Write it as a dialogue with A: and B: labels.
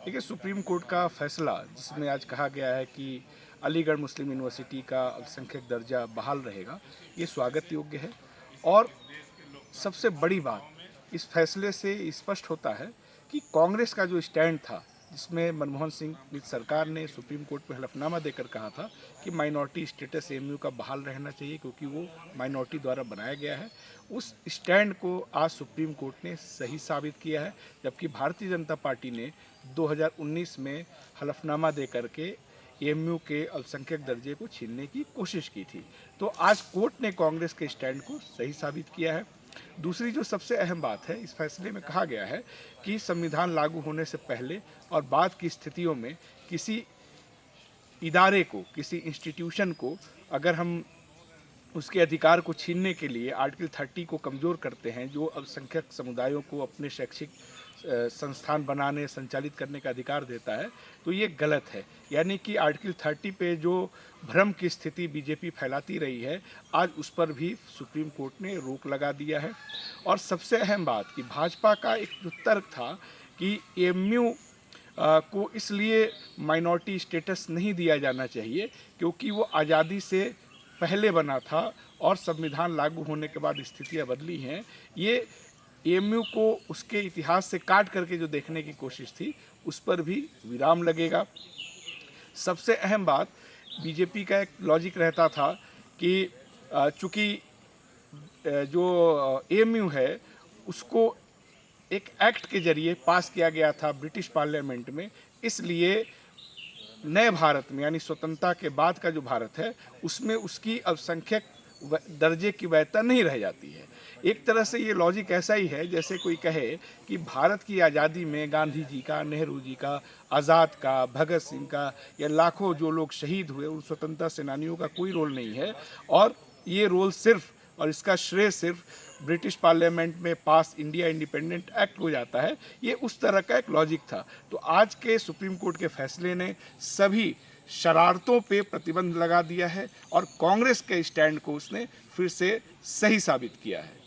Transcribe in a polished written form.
A: देखिए, supreme court का फैसला जिसमें आज कहा गया है कि अलीगढ़ मुस्लिम यूनिवर्सिटी का अल्पसंख्यक दर्जा बहाल रहेगा, ये स्वागत योग्य है। और सबसे बड़ी बात इस फैसले से स्पष्ट होता है कि कांग्रेस का जो स्टैंड था, जिसमें मनमोहन सिंह की सरकार ने सुप्रीम कोर्ट में हलफनामा देकर कहा था कि माइनॉरिटी स्टेटस एएमयू का बहाल रहना चाहिए क्योंकि वो माइनॉरिटी द्वारा बनाया गया है, उस स्टैंड को आज सुप्रीम कोर्ट ने सही साबित किया है। जबकि भारतीय जनता पार्टी ने 2019 में हलफनामा दे करके एएमयू के अल्पसंख्यक दर्जे को छीनने की कोशिश की थी। तो आज कोर्ट ने कांग्रेस के स्टैंड को सही साबित किया है। दूसरी जो सबसे अहम बात है, इस फैसले में कहा गया है कि संविधान लागू होने से पहले और बाद की स्थितियों में किसी इदारे को, किसी इंस्टीट्यूशन को अगर हम उसके अधिकार को छीनने के लिए आर्टिकल 30 को कमज़ोर करते हैं, जो अल्पसंख्यक समुदायों को अपने शैक्षिक संस्थान बनाने, संचालित करने का अधिकार देता है, तो ये गलत है। यानी कि आर्टिकल 30 पे जो भ्रम की स्थिति बीजेपी फैलाती रही है, आज उस पर भी सुप्रीम कोर्ट ने रोक लगा दिया है। और सबसे अहम बात कि भाजपा का एक जो तर्क था कि एएमयू को इसलिए माइनॉरिटी स्टेटस नहीं दिया जाना चाहिए क्योंकि वो आज़ादी से पहले बना था और संविधान लागू होने के बाद स्थितियां बदली हैं, ये एएमयू को उसके इतिहास से काट करके जो देखने की कोशिश थी, उस पर भी विराम लगेगा। सबसे अहम बात, बीजेपी का एक लॉजिक रहता था कि चूँकि जो एएमयू है उसको एक एक्ट के जरिए पास किया गया था ब्रिटिश पार्लियामेंट में, इसलिए नए भारत में यानी स्वतंत्रता के बाद का जो भारत है उसमें उसकी अल्पसंख्यक दर्जे की वैधता नहीं रह जाती है। एक तरह से ये लॉजिक ऐसा ही है जैसे कोई कहे कि भारत की आज़ादी में गांधी जी का, नेहरू जी का, आज़ाद का, भगत सिंह का या लाखों जो लोग शहीद हुए उन स्वतंत्रता सेनानियों का कोई रोल नहीं है, और ये रोल सिर्फ और इसका श्रेय सिर्फ ब्रिटिश पार्लियामेंट में पास इंडिया इंडिपेंडेंट एक्ट हो जाता है। ये उस तरह का एक लॉजिक था। तो आज के सुप्रीम कोर्ट के फैसले ने सभी शरारतों पे प्रतिबंध लगा दिया है और कांग्रेस के स्टैंड को उसने फिर से सही साबित किया है।